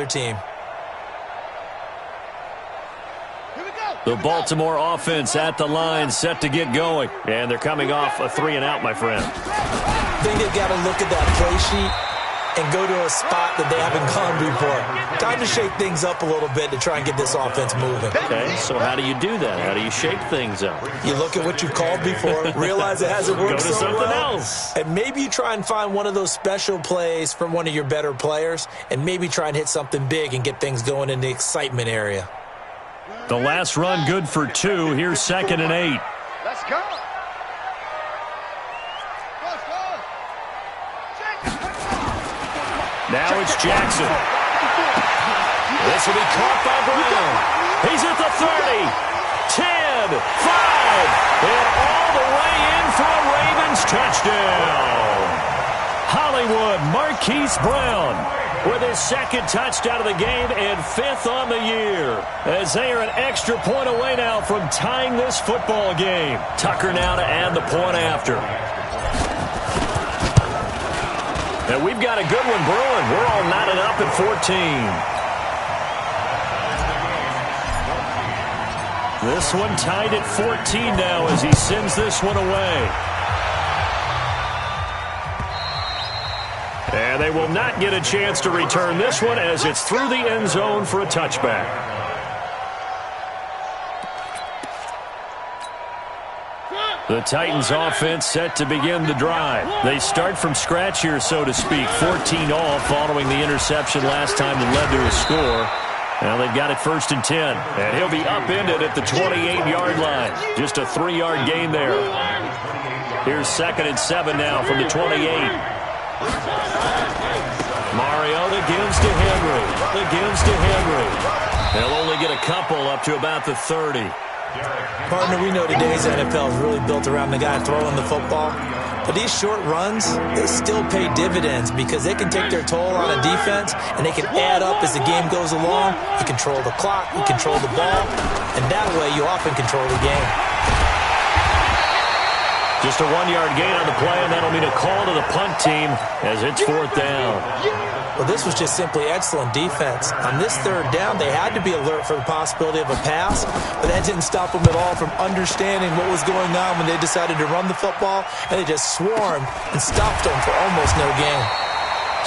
other team. The Baltimore offense at the line, set to get going. And they're coming off a 3-and-out, my friend. I think they've got to look at that play sheet and go to a spot that they haven't gone before. Time to shake things up a little bit to try and get this offense moving. Okay, so how do you do that? How do you shake things up? You look at what you've called before, realize it hasn't worked Go to so something well, else. and maybe you try and find one of those special plays from one of your better players, and maybe try and hit something big and get things going in the excitement area. The last run good for 2. Here's 2nd and 8. Let's go. Now it's Jackson. This will be caught by Brown. He's at the 30, 10, 5, and all the way in for a Ravens touchdown. Hollywood Marquise Brown with his 2nd touchdown of the game and 5th on the year, as they are an extra point away now from tying this football game. Tucker now to add the point after. And we've got a good one brewing. We're all knotted up at 14. This one tied at 14 now as he sends this one away. And they will not get a chance to return this one as it's through the end zone for a touchback. The Titans offense set to begin the drive. They start from scratch here, so to speak. 14 all following the interception last time that led to a score. Now they've got it 1st and 10. And he'll be upended at the 28-yard line. Just a 3-yard gain there. Here's 2nd and 7 now from the 28. Mariota gives to Henry. They'll only get a couple up to about the 30. Partner, we know today's NFL is really built around the guy throwing the football. But these short runs, they still pay dividends because they can take their toll on a defense and they can add up as the game goes along. You control the clock, you control the ball, and that way you often control the game. Just a 1-yard gain on the play, and that'll mean a call to the punt team as it's 4th down. Well, this was just simply excellent defense. On this 3rd down, they had to be alert for the possibility of a pass, but that didn't stop them at all from understanding what was going on when they decided to run the football, and they just swarmed and stopped them for almost no gain.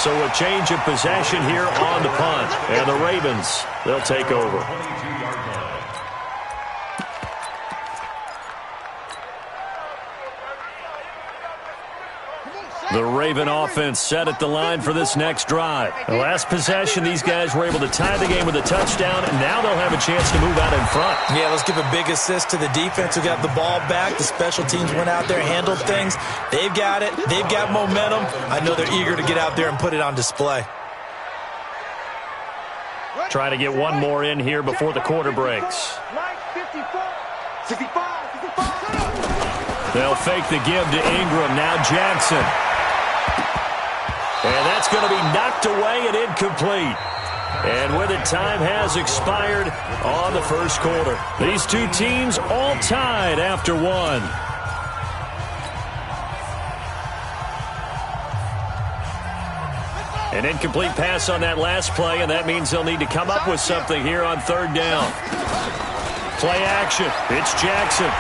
So a change of possession here on the punt, and the Ravens, they'll take over. The Raven offense set at the line for this next drive. The last possession, these guys were able to tie the game with a touchdown, and now they'll have a chance to move out in front. Yeah, let's give a big assist to the defense who got the ball back. The special teams went out there, handled things. They've got it. They've got momentum. I know they're eager to get out there and put it on display. Try to get one more in here before the quarter breaks. They'll fake the give to Ingram. Now Jackson. And that's going to be knocked away and incomplete. And with it, time has expired on the first quarter. These two teams all tied after one. An incomplete pass on that last play, and that means they'll need to come up with something here on 3rd down. Play action. It's Jackson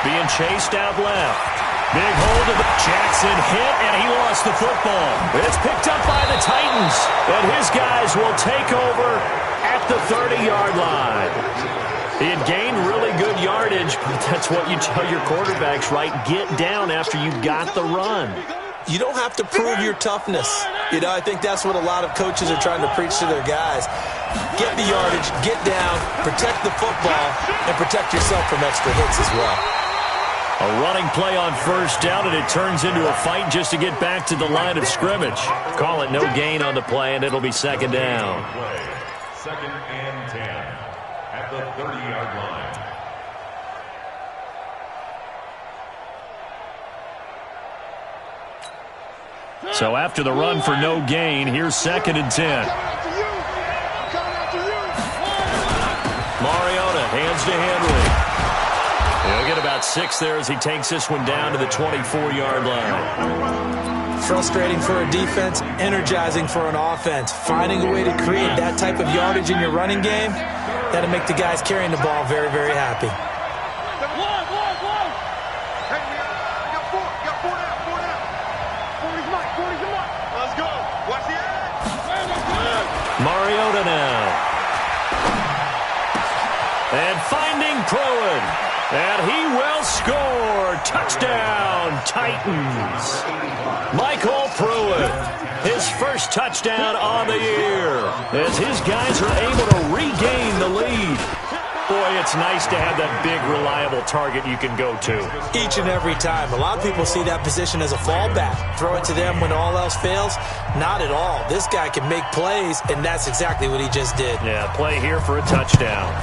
being chased out left. Big hold of it. Jackson hit, and he lost the football. It's picked up by the Titans, and his guys will take over at the 30-yard line. He had gained really good yardage, but that's what you tell your quarterbacks, right? Get down after you've got the run. You don't have to prove your toughness. You know, I think that's what a lot of coaches are trying to preach to their guys. Get the yardage, get down, protect the football, and protect yourself from extra hits as well. A running play on 1st down, and it turns into a fight just to get back to the line of scrimmage. Call it no gain on the play, and it'll be 2nd down. 2nd and 10 at the 30-yard line. So after the run for no gain, here's 2nd and 10. Mariota hands to Henry. He'll get about 6 there as he takes this one down to the 24-yard line. Frustrating for a defense, energizing for an offense. Finding a way to create that type of yardage in your running game, that'll make the guys carrying the ball very, very happy. Mariota now. And finding Pruitt. And he will score. Touchdown, Titans. Michael Pruitt, his first touchdown on the year, as his guys are able to regain the lead. Boy, it's nice to have that big, reliable target you can go to. Each and every time. A lot of people see that position as a fallback. Throw it to them when all else fails. Not at all. This guy can make plays, and that's exactly what he just did. Yeah, play here for a touchdown.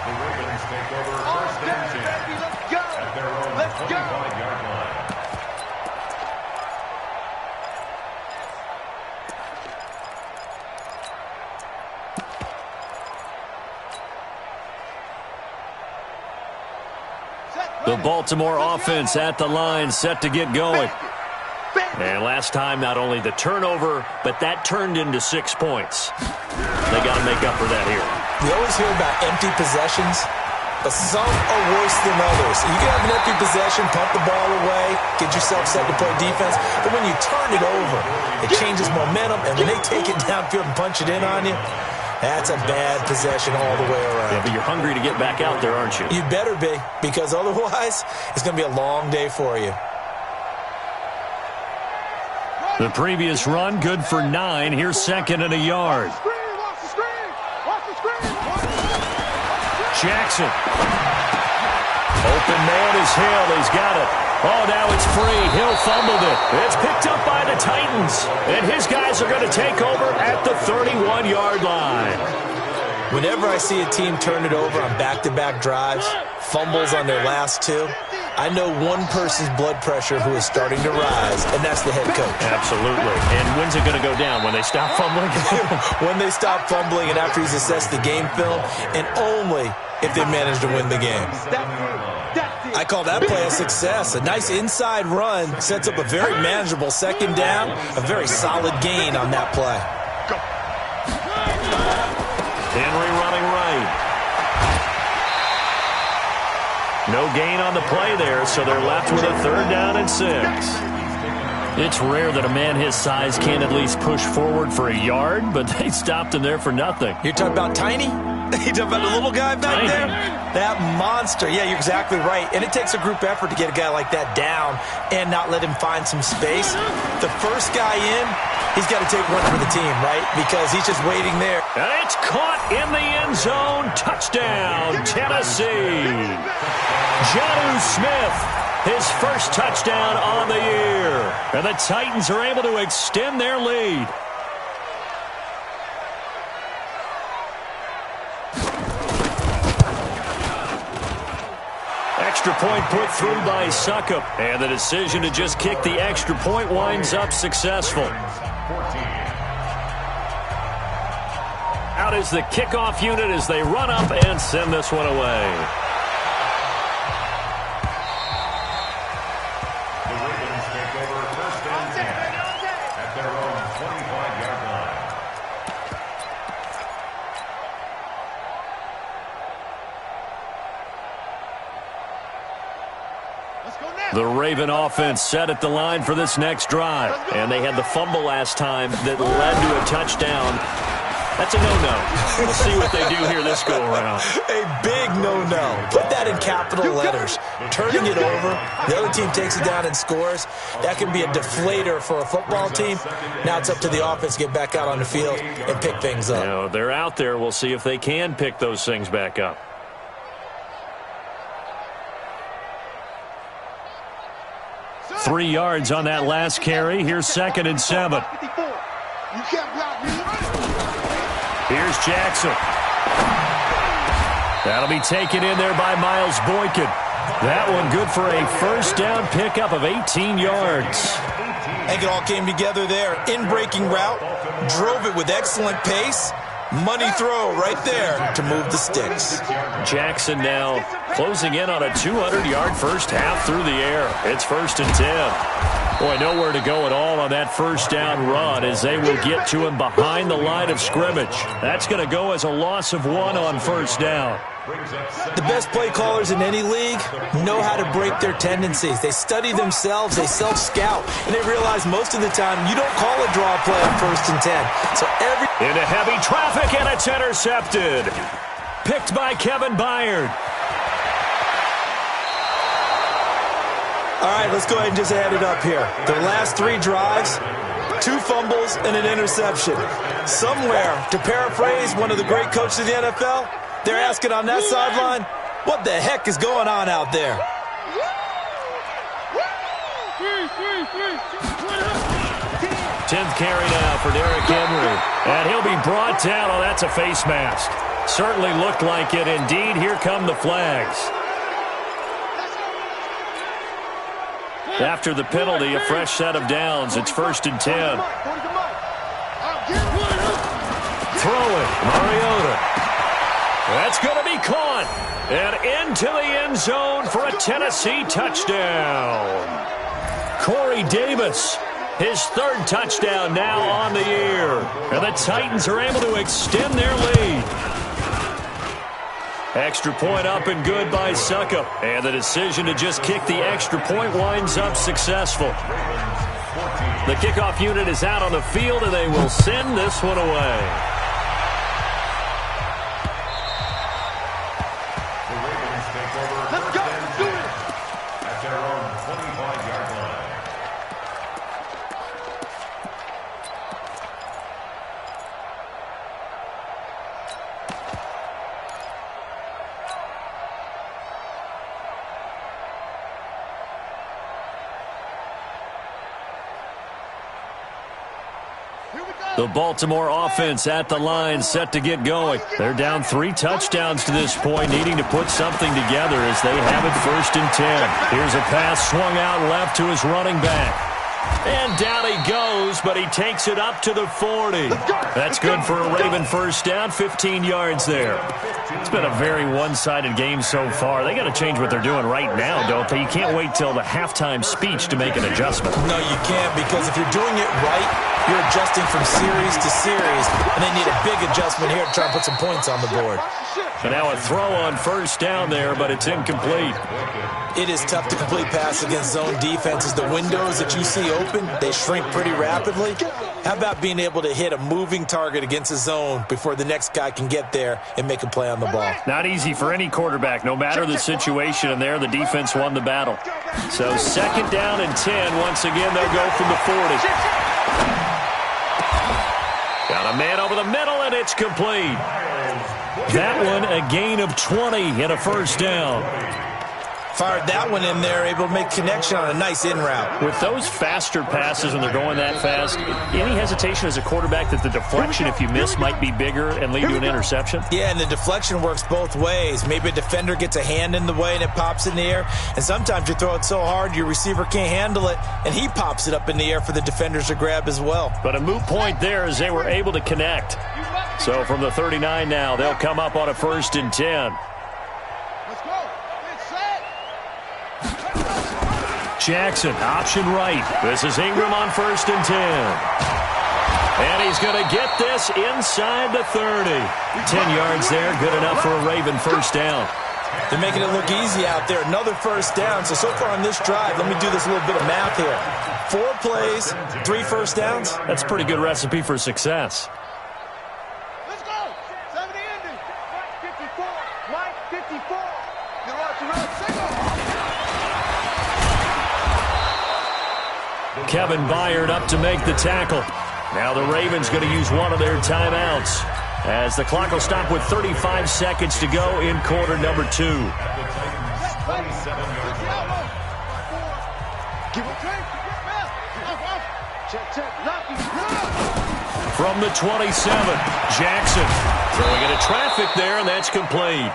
The Ravens take over first and 10 at their own 25-yard line. The Baltimore offense at the line, set to get going. And last time, not only the turnover, but that turned into 6 points. They got to make up for that here. We always hear about empty possessions, but some are worse than others. You can have an empty possession, pump the ball away, get yourself set to play defense, but when you turn it over, it changes momentum, and when they take it downfield and punch it in on you, that's a bad possession all the way around. Yeah, but you're hungry to get back out there, aren't you? You better be, because otherwise, it's going to be a long day for you. The previous run, good for 9. Here's second and a yard. Jackson. Open man is Hill. He's got it. Oh, now it's free. Hill fumbled it. It's picked up by the Titans. And his guys are going to take over at the 31-yard line. Whenever I see a team turn it over on back-to-back drives, fumbles on their last two, I know one person's blood pressure who is starting to rise, and that's the head coach. Absolutely. And when's it going to go down? When they stop fumbling? When they stop fumbling and after he's assessed the game film, and only if they manage to win the game. I call that play a success. A nice inside run sets up a very manageable second down, a very solid gain on that play. Henry running right. No gain on the play there, so they're left with a 3rd down and 6. It's rare that a man his size can't at least push forward for a yard, but they stopped him there for nothing. You're talking about Tiny? You talking about the little guy back Tiny. there? That monster. Yeah, you're exactly right. And it takes a group effort to get a guy like that down and not let him find some space. The first guy in, he's got to take one for the team, right? Because he's just waiting there. And it's caught in the end zone. Touchdown, Tennessee. Jonnu Smith, his first touchdown on the year. And the Titans are able to extend their lead. Extra point put through by Succop. And the decision to just kick the extra point winds up successful. Out is the kickoff unit as they run up and send this one away. The Ravens take over first and 10 at their own 25-yard line. The Raven offense set at the line for this next drive. And they had the fumble last time that led to a touchdown. That's a no-no. We'll see what they do here this go-around. A big no-no. Put that in capital letters. Turning it over, the other team takes it down and scores. That can be a deflator for a football team. Now it's up to the offense to get back out on the field and pick things up. You know, they're out there. We'll see if they can pick those things back up. Three yards on that last carry. Here's second and 7. Here's Jackson. That'll be taken in there by Miles Boykin. That one good for a first down pickup of 18 yards. I think it all came together there. In-breaking route, drove it with excellent pace, Money throw right there to move the sticks. Jackson now closing in on a 200-yard first half through the air. It's 1st and 10. Boy, nowhere to go at all on that first down run as they will get to him behind the line of scrimmage. That's going to go as a loss of 1 on first down. The best play callers in any league know how to break their tendencies. They study themselves, they self-scout, and they realize most of the time you don't call a draw play on 1st and 10. So into heavy traffic, and it's intercepted. Picked by Kevin Byard. All right, let's go ahead and just add it up here. Their last 3 drives, 2 fumbles and an interception. Somewhere, to paraphrase one of the great coaches of the NFL, they're asking on that sideline, what the heck is going on out there? Tenth carry now for Derrick Henry. And he'll be brought down. Oh, that's a face mask. Certainly looked like it. Indeed, here come the flags. After the penalty, a fresh set of downs. It's 1st and 10. Throwing, Mariota. That's going to be caught. And into the end zone for a Tennessee touchdown. Corey Davis, his 3rd touchdown now on the year. And the Titans are able to extend their lead. Extra point up and good by Suckup. And the decision to just kick the extra point winds up successful. The kickoff unit is out on the field, and they will send this one away. The Baltimore offense at the line, set to get going. They're down 3 touchdowns to this point, needing to put something together as they have it 1st and 10. Here's a pass swung out left to his running back. And down he goes, but he takes it up to the 40. That's good for a Raven first down, 15 yards there. It's been a very one-sided game so far. They got to change what they're doing right now, don't they? You can't wait till the halftime speech to make an adjustment. No, you can't, because if you're doing it right, you're adjusting from series to series, and they need a big adjustment here to try and put some points on the board. And now a throw on first down there, but it's incomplete. It is tough to complete pass against zone defenses. The windows that you see open, they shrink pretty rapidly. How about being able to hit a moving target against a zone before the next guy can get there and make a play on the ball? Not easy for any quarterback, no matter the situation, and there the defense won the battle. So 2nd down and 10. Once again, they'll go from the 40. Got a man over the middle, and it's complete. That one, a gain of 20 and a first down. Fired that one in there, able to make connection on a nice in route. With those faster passes when they're going that fast, any hesitation as a quarterback that the deflection, if you miss, might be bigger and lead to an interception? Yeah, and the deflection works both ways. Maybe a defender gets a hand in the way and it pops in the air, and sometimes you throw it so hard your receiver can't handle it, and he pops it up in the air for the defenders to grab as well. But a moot point there as they were able to connect. So from the 39 now, they'll come up on a 1st and 10. Jackson, option right. This is Ingram on 1st and 10. And he's going to get this inside the 30. 10 yards there, good enough for a Raven first down. They're making it look easy out there. Another first down. So far on this drive, let me do this little bit of math here. 4 plays, 3 first downs. That's a pretty good recipe for success. Let's go. 70 ending. Mike 54. Mike 54. You're out to run. Single. Kevin Byard up to make the tackle. Now the Ravens going to use one of their timeouts as the clock will stop with 35 seconds to go in quarter number 2. From the 27, Jackson throwing into traffic there, and that's complete.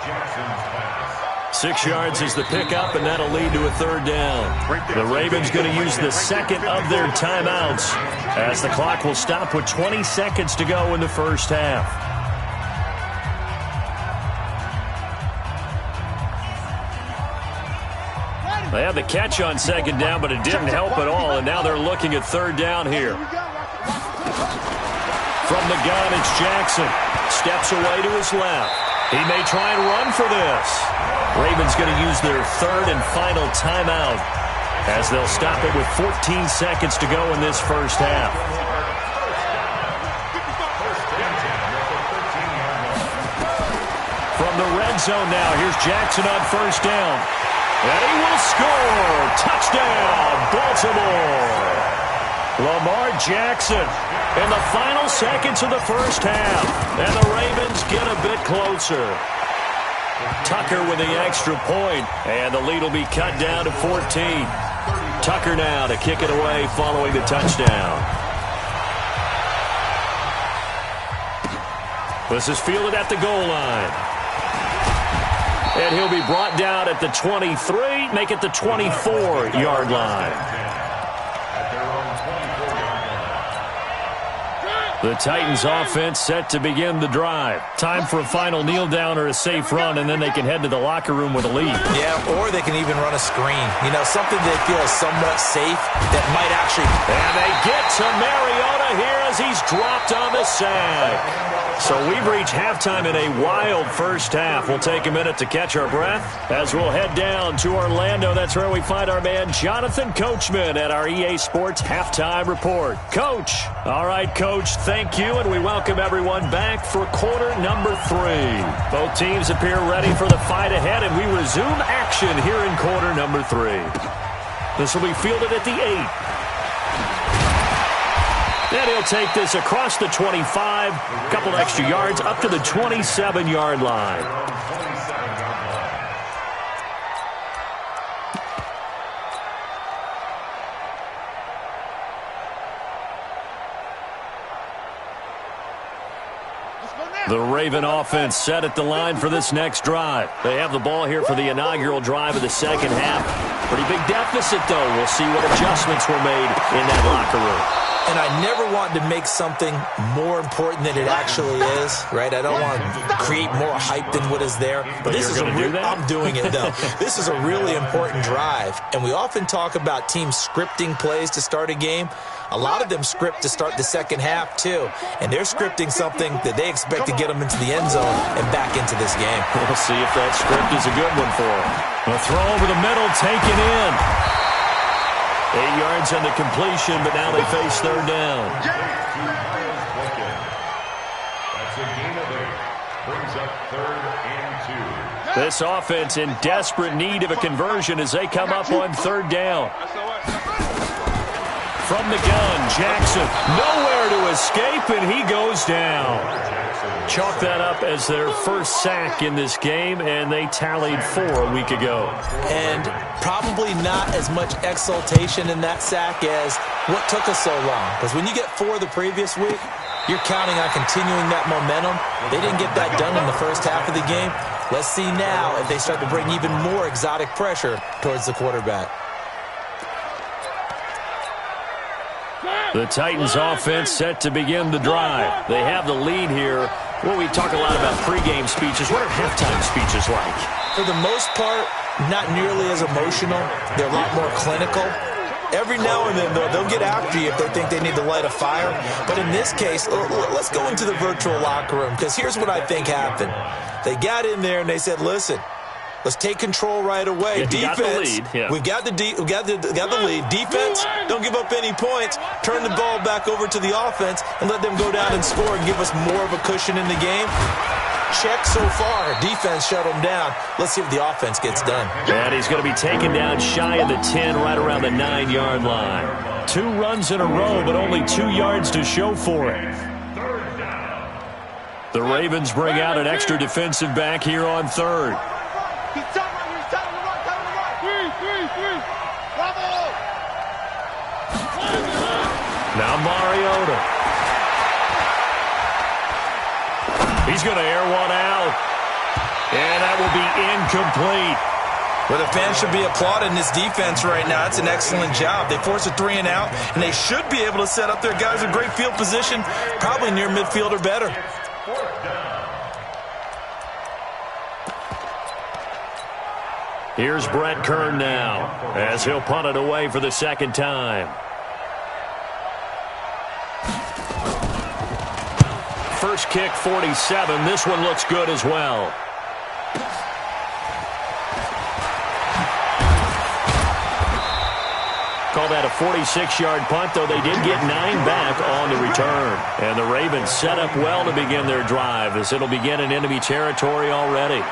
6 yards is the pickup, and that'll lead to a 3rd down. The Ravens going to use the second of their timeouts as the clock will stop with 20 seconds to go in the first half. They had the catch on second down, but it didn't help at all, and now they're looking at third down here. From the gun, it's Jackson. Steps away to his left. He may try and run for this. Ravens going to use their third and final timeout as they'll stop it with 14 seconds to go in this first half. From the red zone now, here's Jackson on first down. And he will score. Touchdown, Baltimore. Lamar Jackson in the final seconds of the first half. And the Ravens get a bit closer. Tucker with the extra point, and the lead will be cut down to 14. Tucker now to kick it away following the touchdown. This is fielded at the goal line. And he'll be brought down at the 23, make it the 24-yard line. The Titans offense set to begin the drive. Time for a final kneel down or a safe run, and then they can head to the locker room with a lead. Yeah, or they can even run a screen. You know, something they feel is somewhat safe that might actually... And they get to Mariota here as he's dropped on the sack. So we've reached halftime in a wild first half. We'll take a minute to catch our breath as we'll head down to Orlando. That's where we find our man Jonathan Coachman at our EA Sports Halftime Report. Coach. All right, Coach, thank you, and we welcome everyone back for quarter number 3. Both teams appear ready for the fight ahead, and we resume action here in quarter number 3. This will be fielded at the 8. And he'll take this across the 25, a couple extra yards up to the 27-yard line. The Raven offense set at the line for this next drive. They have the ball here for the inaugural drive of the second half. Pretty big deficit, though. We'll see what adjustments were made in that locker room. And I never want to make something more important than it actually is, right? I don't want to create more hype than what is there. But this is I'm doing it, though. This is a really important drive. And we often talk about teams scripting plays to start a game. A lot of them script to start the second half, too. And they're scripting something that they expect to get them into the end zone and back into this game. We'll see if that script is a good one for them. A throw over the middle, taken in. 8 yards on the completion, but now they face third down. That's a gain of 8. Brings up 3rd and 2. This offense in desperate need of a conversion as they come up on third down. From the gun, Jackson, nowhere to escape, and he goes down. Chalk that up as their first sack in this game, and they tallied 4 a week ago. And probably not as much exultation in that sack as what took us so long. Because when you get 4 the previous week, you're counting on continuing that momentum. They didn't get that done in the first half of the game. Let's see now if they start to bring even more exotic pressure towards the quarterback. The Titans offense set to begin the drive. They have the lead here. Well, we talk a lot about pregame speeches. What are halftime speeches like? For the most part, not nearly as emotional. They're a lot more clinical. Every now and then, though, they'll get after you if they think they need to light a fire. But in this case, let's go into the virtual locker room, because here's what I think happened. They got in there and they said, listen, let's take control right away. Yeah, defense, we've got the lead. Defense, don't give up any points. Turn the ball back over to the offense and let them go down and score and give us more of a cushion in the game. Check so far. Defense shut them down. Let's see if the offense gets done. And he's going to be taken down shy of the 10, right around the 9-yard line. 2 runs in a row, but only 2 yards to show for it. The Ravens bring out an extra defensive back here on third. He's telling him to run. Three. Bravo! Now Mariota. He's going to air one out. And that will be incomplete. Well, the fans should be applauding this defense right now. It's an excellent job. They force a 3 and out, and they should be able to set up their guys in great field position, probably near midfield or better. Here's Brett Kern now as he'll punt it away for the second time. First kick, 47. This one looks good as well. Call that a 46-yard punt, though they did get 9 back on the return. And the Ravens set up well to begin their drive as it'll begin in enemy territory already.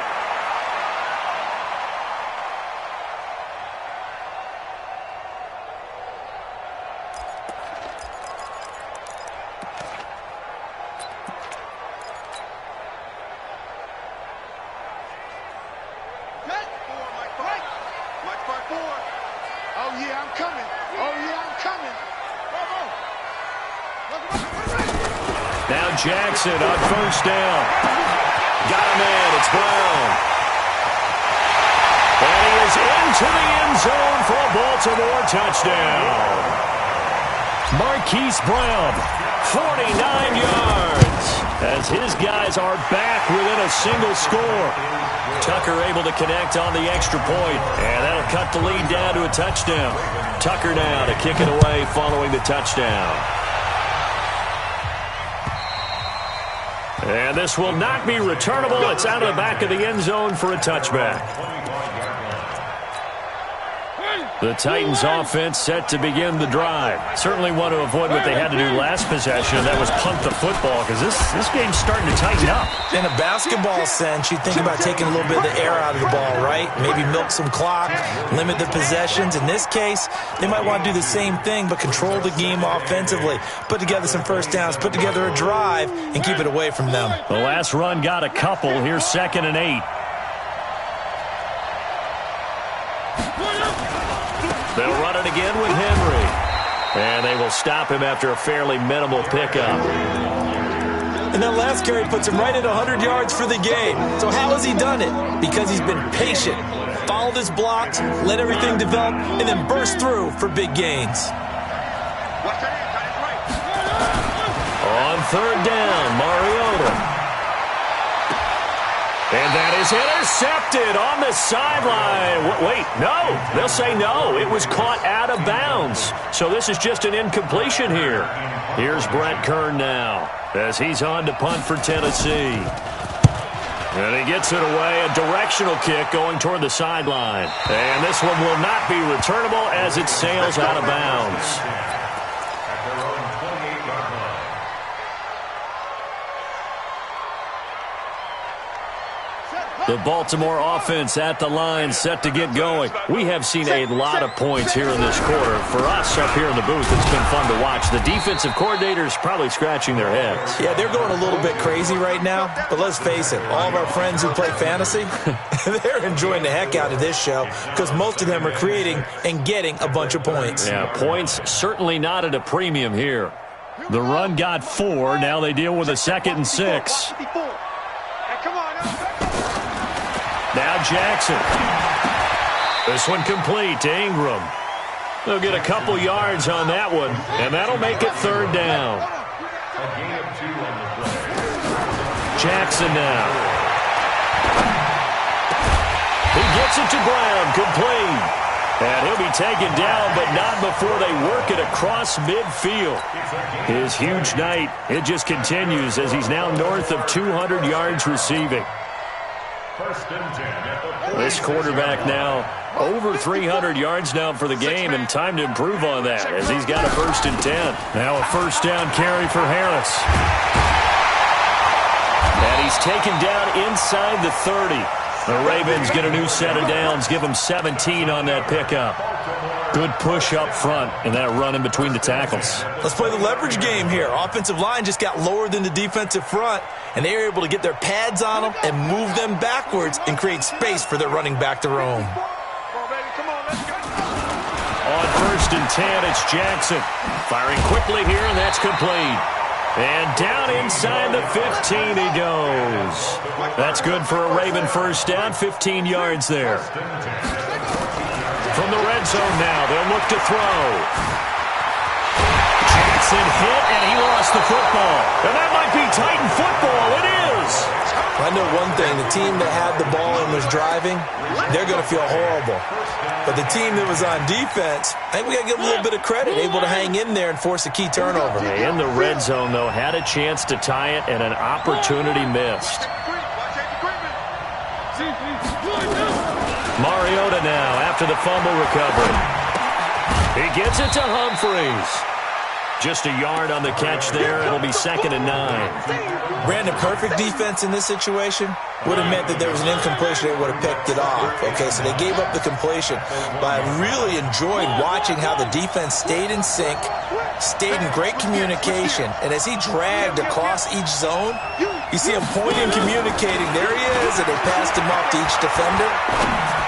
Jackson on first down. Got him in. It's Brown. And he is into the end zone for a Baltimore touchdown. Marquise Brown, 49 yards, as his guys are back within a single score. Tucker able to connect on the extra point, and that'll cut the lead down to a touchdown. Tucker now to kick it away following the touchdown. And this will not be returnable. It's out of the back of the end zone for a touchback. The Titans offense set to begin the drive. Certainly want to avoid what they had to do last possession, and that was punt the football, because this game's starting to tighten up. In a basketball sense, you think about taking a little bit of the air out of the ball, right? Maybe milk some clock, limit the possessions. In this case, they might want to do the same thing, but control the game offensively. Put together some first downs, put together a drive, and keep it away from them. The last run got a couple. Here's 2nd and 8. They'll run it again with Henry. And they will stop him after a fairly minimal pickup. And that last carry puts him right at 100 yards for the game. So how has he done it? Because he's been patient, followed his blocks, let everything develop, and then burst through for big gains. On 3rd down, Mariota. And that is intercepted on the sideline. Wait, no. They'll say no. It was caught out of bounds. So this is just an incompletion here. Here's Brett Kern now as he's on to punt for Tennessee. And he gets it away. A directional kick going toward the sideline. And this one will not be returnable as it sails out of bounds. The Baltimore offense at the line, set to get going. We have seen a lot of points here in this quarter. For us up here in the booth, it's been fun to watch. The defensive coordinators probably scratching their heads. Yeah, they're going a little bit crazy right now. But let's face it, all of our friends who play fantasy, they're enjoying the heck out of this show because most of them are creating and getting a bunch of points. Yeah, points certainly not at a premium here. The run got 4. Now they deal with a 2nd and 6. Now Jackson. This one complete to Ingram. They'll get a couple yards on that one, and that'll make it 3rd down. Jackson now. He gets it to Brown, complete. And he'll be taken down, but not before they work it across midfield. His huge night, it just continues as he's now north of 200 yards receiving. This quarterback now over 300 yards now for the game, and time to improve on that as he's got a 1st and 10. Now a 1st down carry for Harris. And he's taken down inside the 30. The Ravens get a new set of downs, give them 17 on that pickup. Good push up front, and that run in between the tackles. Let's play the leverage game here. Offensive line just got lower than the defensive front, and they were able to get their pads on them and move them backwards and create space for their running back to roam. On 1st and 10, it's Jackson. Firing quickly here, and that's complete. And down inside the 15 he goes. That's good for a Raven 1st down, 15 yards there. From the red zone now, they'll look to throw. Jackson hit, and he lost the football. And that might be Titan football. It is. I know one thing, the team that had the ball and was driving, they're going to feel horrible. But the team that was on defense, I think we got to give them a little bit of credit, able to hang in there and force a key turnover. In the red zone, though, had a chance to tie it and an opportunity missed. Mariota now after the fumble recovery. He gets it to Humphreys. Just a yard on the catch there. It'll be 2nd and 9. Brandon, perfect defense in this situation would have meant that there was an incompletion. They would have picked it off. Okay, so they gave up the completion. But I really enjoyed watching how the defense stayed in sync, stayed in great communication. And as he dragged across each zone, you see him pointing, communicating. There he is, and they passed him off to each defender.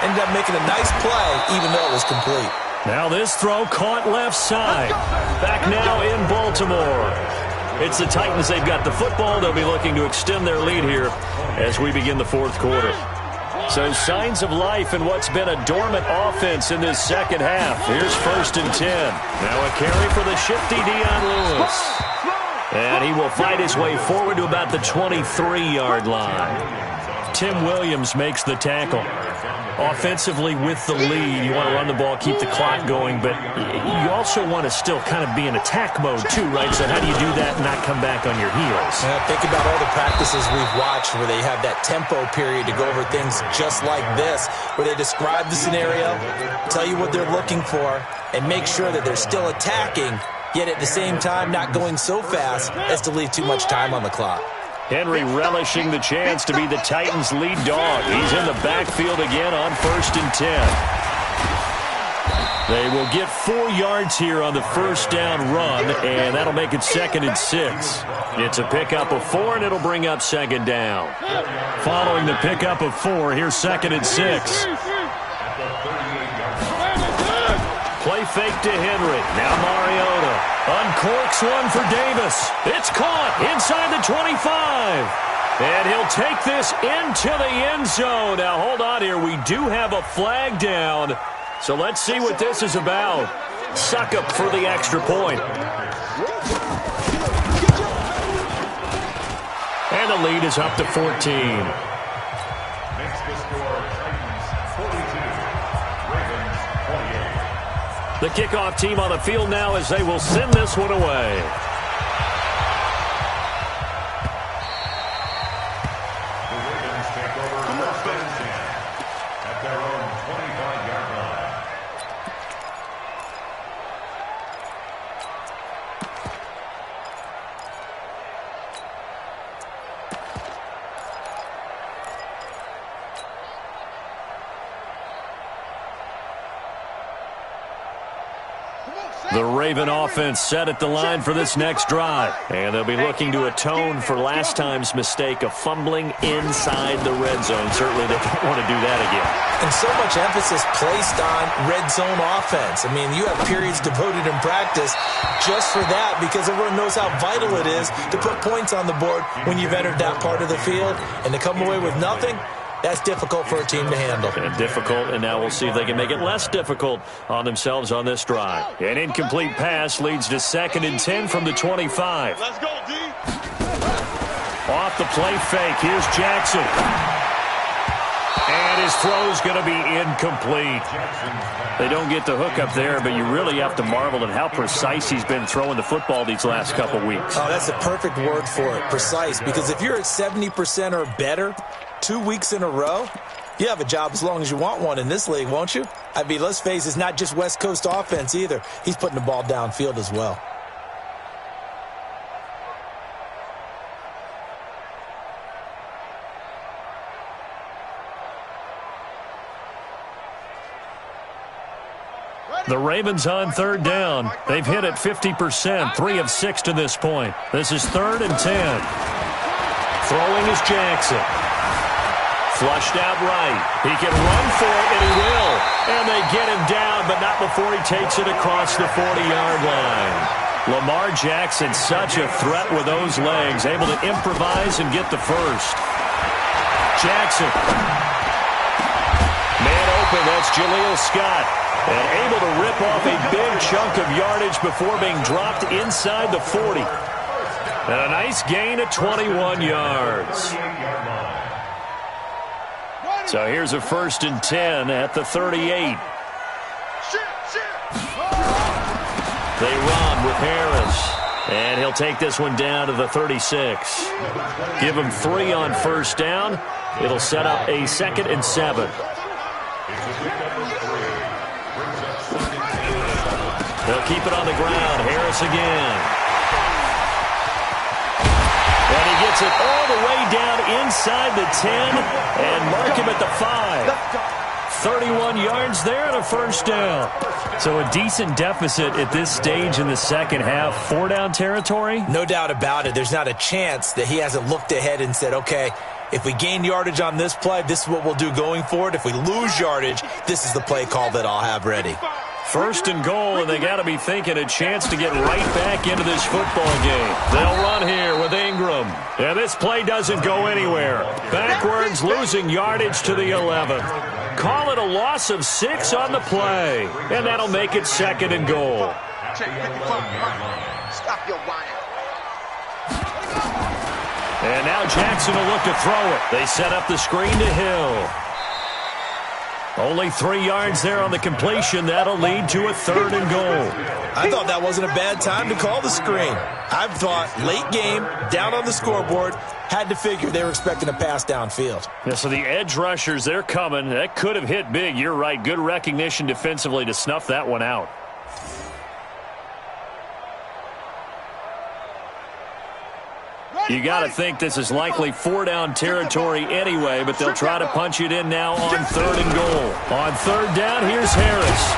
Ended up making a nice play, even though it was complete. Now this throw caught left side. Back now in Baltimore. It's the Titans. They've got the football. They'll be looking to extend their lead here as we begin the 4th quarter. So signs of life in what's been a dormant offense in this second half. Here's 1st and 10. Now a carry for the shifty Dion Lewis. And he will fight his way forward to about the 23-yard line. Tim Williams makes the tackle. Offensively with the lead, you want to run the ball, keep the clock going, but you also want to still kind of be in attack mode too, right? So how do you do that and not come back on your heels? Think about all the practices we've watched where they have that tempo period to go over things just like this, where they describe the scenario, tell you what they're looking for, and make sure that they're still attacking, yet at the same time not going so fast as to leave too much time on the clock. Henry relishing the chance to be the Titans' lead dog. He's in the backfield again on 1st and 10. They will get 4 yards here on the first down run, and that'll make it 2nd and 6. It's a pickup of 4, and it'll bring up 2nd down. Following the pickup of 4, here's 2nd and 6. Play fake to Henry. Now Mariota uncorks one for Davis. It's caught inside the 25. And he'll take this into the end zone. Now, hold on here. We do have a flag down. So let's see what this is about. Suck up for the extra point. And the lead is up to 14. The kickoff team on the field now as they will send this one away. The Ravens take over 1st and 10 at their own 25-yard line. The Raven offense set at the line for this next drive. And they'll be looking to atone for last time's mistake of fumbling inside the red zone. Certainly they don't want to do that again. And so much emphasis placed on red zone offense. I mean, you have periods devoted in practice just for that because everyone knows how vital it is to put points on the board when you've entered that part of the field. And to come away with nothing, that's difficult for a team to handle. And difficult, and now we'll see if they can make it less difficult on themselves on this drive. An incomplete pass leads to 2nd and 10 from the 25. Let's go, D. Off the play fake, here's Jackson. And his throw's going to be incomplete. They don't get the hook up there, but you really have to marvel at how precise he's been throwing the football these last couple weeks. Oh, that's the perfect word for it, precise, because if you're at 70% or better 2 weeks in a row, you have a job as long as you want one in this league, won't you? I mean, let's face it, it's not just West Coast offense either. He's putting the ball downfield as well. The Ravens on 3rd down. They've hit it 50%, 3 of 6 to this point. This is 3rd and 10. Throwing is Jackson. Flushed out right. He can run for it, and he will. And they get him down, but not before he takes it across the 40-yard line. Lamar Jackson, such a threat with those legs, able to improvise and get the first. Jackson. Man open, that's Jaleel Scott. And able to rip off a big chunk of yardage before being dropped inside the 40. And a nice gain of 21 yards. So here's a 1st and 10 at the 38. They run with Harris. And he'll take this one down to the 36. Give him 3 on 1st down. It'll set up a 2nd and 7. They'll keep it on the ground. Harris again. And he gets it all the way down inside the 10 and mark him at the 5. 31 yards there and a 1st down. So a decent deficit at this stage in the second half. 4-down territory? No doubt about it. There's not a chance that he hasn't looked ahead and said, okay, if we gain yardage on this play, this is what we'll do going forward. If we lose yardage, this is the play call that I'll have ready. 1st and goal, and they got to be thinking a chance to get right back into this football game. They'll run here with Ingram. And this play doesn't go anywhere. Backwards, losing yardage to the 11. Call it a loss of 6 on the play. And that'll make it 2nd and goal. Stop your whining. And now Jackson will look to throw it. They set up the screen to Hill. Only 3 yards there on the completion. That'll lead to a 3rd and goal. I thought that wasn't a bad time to call the screen. I thought late game, down on the scoreboard, had to figure they were expecting a pass downfield. Yeah, so the edge rushers, they're coming. That could have hit big. You're right. Good recognition defensively to snuff that one out. You got to think this is likely 4-down territory anyway, but they'll try to punch it in now on 3rd and goal. On 3rd down, here's Harris.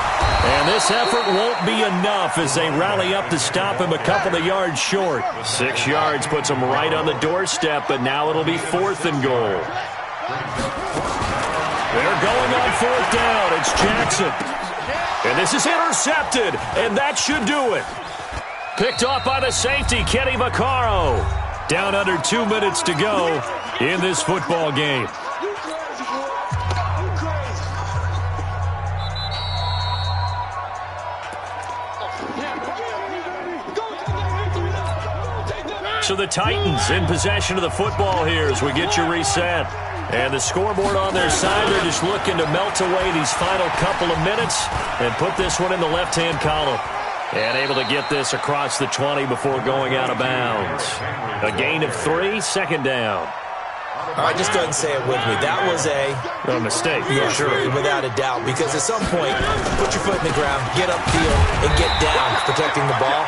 And this effort won't be enough as they rally up to stop him a couple of yards short. 6 yards puts him right on the doorstep, but now it'll be 4th and goal. They're going on 4th down. It's Jackson. And this is intercepted, and that should do it. Picked off by the safety, Kenny Vaccaro. Down under 2 minutes to go in this football game. So the Titans in possession of the football here as we get you reset. And the scoreboard on their side, they're just looking to melt away these final couple of minutes and put this one in the left-hand column. And able to get this across the 20 before going out of bounds. A gain of 3, 2nd down. All right, just go ahead and say it with me. That was a mistake. Yeah, sure, without a doubt. Because at some point, put your foot in the ground, get upfield, and get down, protecting the ball.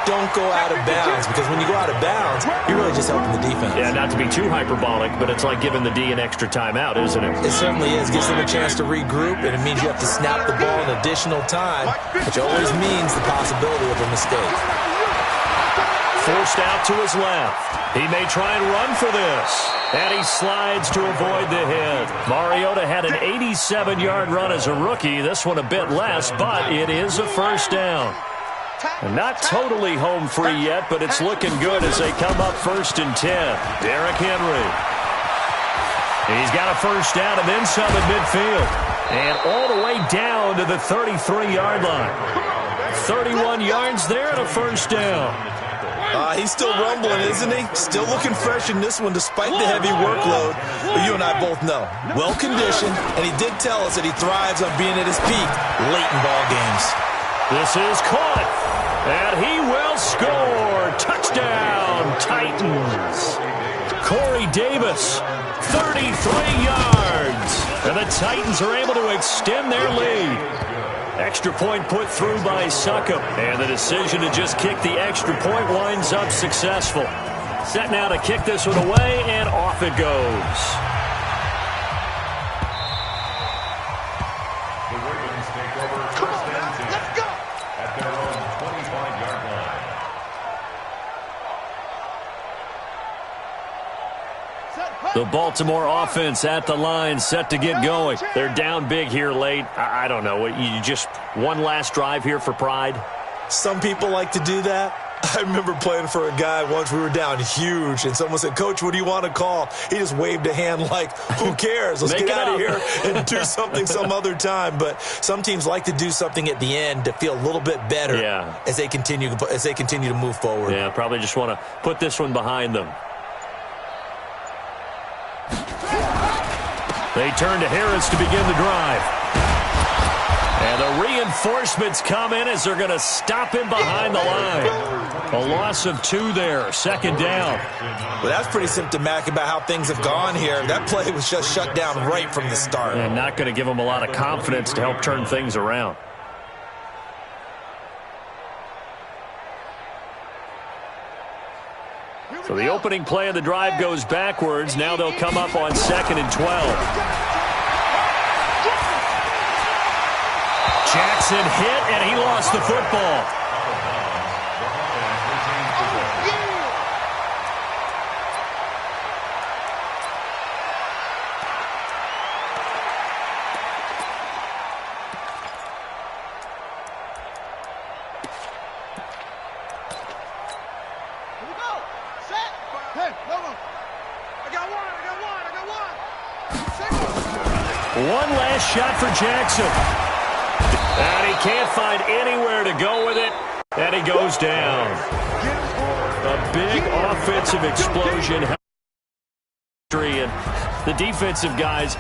Don't go out of bounds, because when you go out of bounds, you're really just helping the defense. Yeah, not to be too hyperbolic, but it's like giving the D an extra timeout, isn't it? It certainly is. Gives them a chance to regroup, and it means you have to snap the ball an additional time, which always means the possibility of a mistake. Forced out to his left. He may try and run for this. And he slides to avoid the hit. Mariota had an 87-yard run as a rookie. This one a bit less, but it is a 1st down. And not totally home free yet, but it's looking good as they come up 1st and 10. Derrick Henry. He's got a 1st down and then some at midfield. And all the way down to the 33-yard line. 31 yards there and a 1st down. He's still rumbling, isn't he? Still looking fresh in this one despite the heavy workload. But you and I both know, well-conditioned, and he did tell us that he thrives on being at his peak late in ball games. This is caught, and he will score. Touchdown, Titans. Corey Davis, 33 yards. And the Titans are able to extend their lead. Extra point put through by Succop. And the decision to just kick the extra point winds up successful. Set now to kick this one away, and off it goes. The Ravens take over 1st and 10 at their own 25-yard line. The Baltimore offense at the line, set to get going. They're down big here late. I don't know. You just one last drive here for pride? Some people like to do that. I remember playing for a guy once. We were down huge, and someone said, "Coach, what do you want to call?" He just waved a hand like, who cares? Let's get out of here and do something some other time. But some teams like to do something at the end to feel a little bit better as they continue to move forward. Yeah, probably just want to put this one behind them. They turn to Harris to begin the drive. And the reinforcements come in as they're going to stop him behind the line. A loss of 2 there, second down. Well, that's pretty symptomatic about how things have gone here. That play was just shut down right from the start. And not going to give him a lot of confidence to help turn things around. So the opening play of the drive goes backwards. Now they'll come up on 2nd and 12. Jackson hit, and he lost the football. One last shot for Jackson. And he can't find anywhere to go with it. And he goes down. A big offensive explosion. And the defensive guys